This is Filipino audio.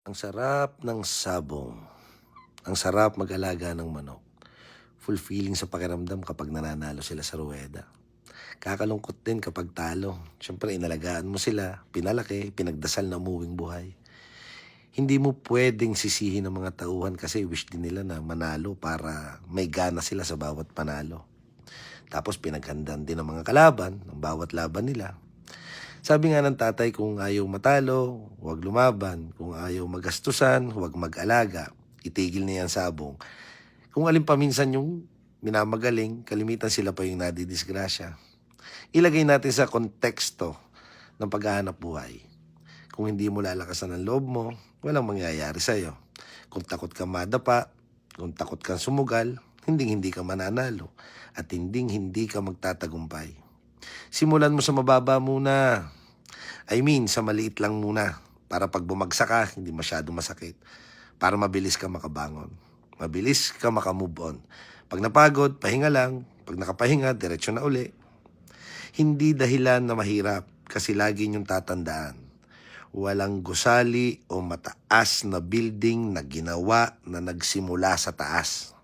Ang sarap ng sabong. Ang sarap mag-alaga ng manok. Fulfilling sa pakiramdam kapag nananalo sila sa ruweda. Kakalungkot din kapag talo. Siyempre, inalagaan mo sila, pinalaki, pinagdasal na umuwing buhay. Hindi mo pwedeng sisihin ng mga tauhan kasi wish din nila na manalo para may gana sila sa bawat panalo. Tapos pinaghandaan din ng mga kalaban, ng bawat laban nila. Sabi nga ng tatay, kung ayaw matalo, huwag lumaban. Kung ayaw magastusan, huwag mag-alaga. Itigil niya ang sabong. Kung alin pa minsan yung minamagaling, kalimitan sila pa yung nadidisgrasya. Ilagay natin sa konteksto ng paghahanap buhay. Kung hindi mo lalakasan ang loob mo, walang mangyayari sa'yo. Kung takot kang madapa, kung takot kang sumugal, hindi ka mananalo. At hindi ka magtatagumpay. Simulan mo sa mababa muna. Sa maliit lang muna. Para pag bumagsak ka, hindi masyado masakit. Para mabilis ka makabangon. Mabilis ka makamove on. Pag napagod, pahinga lang. Pag nakapahinga, diretsyo na uli. Hindi dahilan na mahirap kasi lagi niyong tatandaan. Walang gusali o mataas na building na ginawa na nagsimula sa taas.